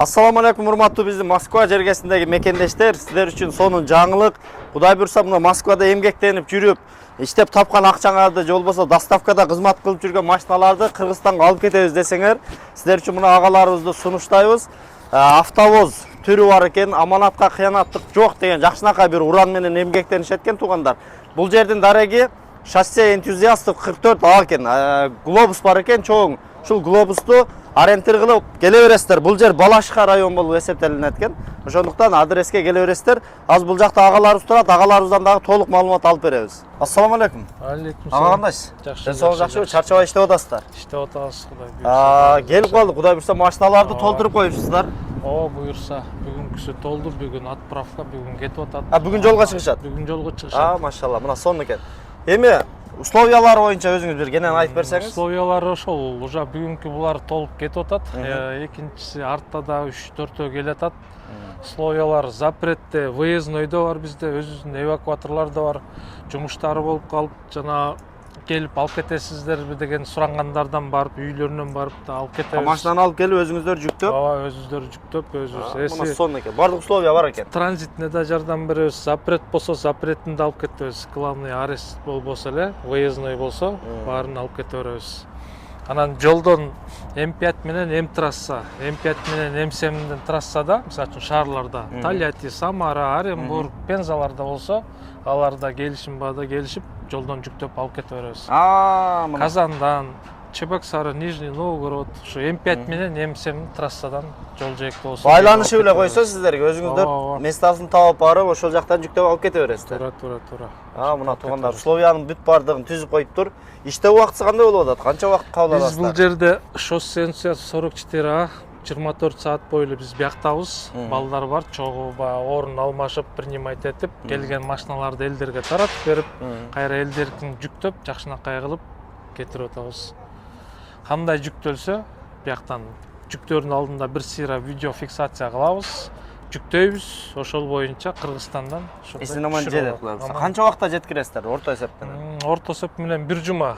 Assalamu alaikum урматтуу биздин Москва жергесиндеги мекендештер. Сиздер үчүн сонун жаңылык. Кудай буйрса мына Москвада эмгектенип жүрүп, иштеп тапкан акчаңарды же болбосо доставкада кызмат кылып жүргөн машиналарды Кыргызстанга алып кетебиз десеңер, сиздер үчүн мына агаларыбызды сунуштайбыз. Автовоз түрү бар экен, аманатка кыянаттык жок деген жакшынакай бир уран менен эмгектенишет экен туугандар. Бул жердин дареги шоссе энтузиастов 44 А экен. Глобус бар экен, чоң. Ушул глобусту арендер кылып келе бересиздер. Бул жер Балашка район болуп эсептелинет экен. Ошондуктан адреске келе бересиздер. Азыр бул жакта агаларыбыз турат, агаларыбыздан дагы толук маалымат алып беребиз. Ассаламу алейкум. Алейкум Ага, кандайсыз? Жакшы. Сол жакшыбы? Чарчабай иштеп атасыздар? Иштеп атабыз, Кудай буйрса. Келип калды, Кудай буйрса машиналарды толтуруп коюпсуздар. Буйрса. Бүгүнкүсү толду, бүгүн отправка, бүгүн кетип атат. Бүгүн жолго чыгышат. Бүгүн жолго чыгышат. Машалла, мына сонун экен. Эми условиялары боюнча өзүңүз бир кенен айтып берсеңиз. Условиялары ошол, уже бүгүнкү булар толуп кетип атат. Экинчиси артта да 3-4 келе атат. Условиялар запретте, выезднойдо бар бизде, өзүбүздүн эвакуаторлор да бар. Жумуштары болуп калып, жана келип алып кетесиздерби деген сурангандардан барып, үйлөрүнөн барып да алып кетебиз. Машинаны алып келип өзүңүздөр жүктөп? Өзүбүздөр жүктөп, өзүбүз. Мына сонун экен. Бардык условия бар экен. Транзитне да жардам беребиз. Запрет болсо, запретин да алып кетебиз. Главный арест болбосо эле, выездной болсо, баарын алып кете беребиз. Анан жолдон М5 менен М трасса, М5 менен М7 трассада, мисалы үчүн шаарларда, Тольятти, Самара, Оренбург, Пензаларда болсо, аларда келишим баада келишип, жолдон жүктөп алып кете беребиз. Казандан, Чебоксары, Нижний Новгород, ушу М5 менен М7 трассадан жол жээкте болсо. Байланышы эле койсо сиздерге өзүңүздөр местасын таап барып, ошол жактан жүктөп алып кете бересиздер. Туура. Мына туугандар, условиянын бүт бардыгын түзүп коюптур. Иштөө убактысы кандай болуп атат? Канча убакыт кабыл аласыздар? Биз бул жерде шоссе 44 А 24 саат бою биз бияктабыз. Балдар бар, чогуу орун алмашып, принимать этип, келген машиналарды элдерге таратып берип, кайра элдердин жүктөп, жакшынакай кылып кетирип атабыз. Кандай жүктөлсө, бияктан жүктөрдүн алдында бир сыйра видео фиксация кылабыз, жүктөйбүз, ошол боюнча Кыргызстандан Эсин аман жетет. Канча убакытта жеткиресиздер орто эсеп менен? Орто эсеп менен 1 жума.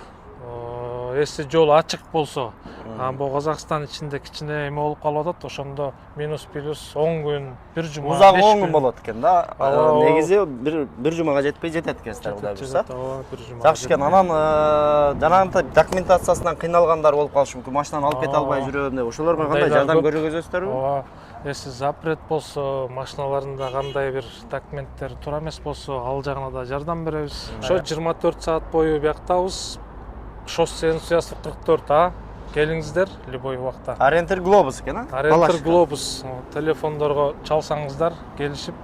Эси жол ачык болсо, бул Казакстан ичинде кичине эме болуп калып атат, ошондо минус-плюс 10 күн, 1 жума, 5 күн. Узагы 10 күн болот экен да. Негизи бир жумага жетпей жетет экенсиздер, Кудай буйрса. Жакшы экен. Анан жанагынтай документациясынан кыйналгандар болуп калышы мүмкүн. Машинаны алып кете албай жүрөм деп. Ошолорго кандай жардам көргөзөсүздөрбү? Эси запрет болсо, машиналарында кандай бир документтер туура эмес болсо, ал жагына да жардам беребиз. Ошо 24 саат бою бияктабыз. Шоссе энтузиастов 44 А. Келиңиздер любой убакта. Арендер глобус экен, Арендер глобус. Телефондорго чалсаңыздар, келишип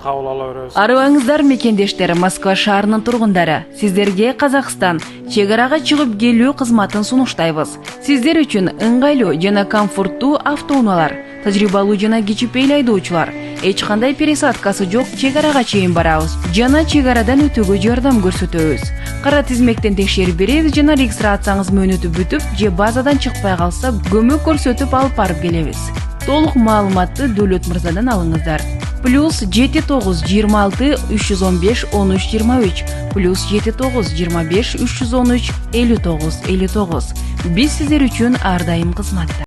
кабыл ала беребиз. Арыбаңыздар мекендештер, Москва шаарынын тургундары. Сиздерге Казакстан чек арага чыгып келүү кызматын сунуштайбыз. Сиздер үчүн ыңгайлуу жана комфорттуу автоунаалар, тажрыйбалуу жана кичипейил айдоочулар, эч кандай пересадкасы жок чек арага чейин барабыз жана чек арадан өтүүгө жардам көрсөтөбүз. Кара тизмектен текшерип беребиз жана регистрацияңыз мөөнөтү бүтүп же базадан чыкпай калса көмөк көрсөтүп алып барып келебиз. Толук маалыматты Дөөлөт мырзадан алыңыздар. +79 26 315 13 23 +79 25 313 59 59. Биз сиздер үчүн ар дайым кызматта.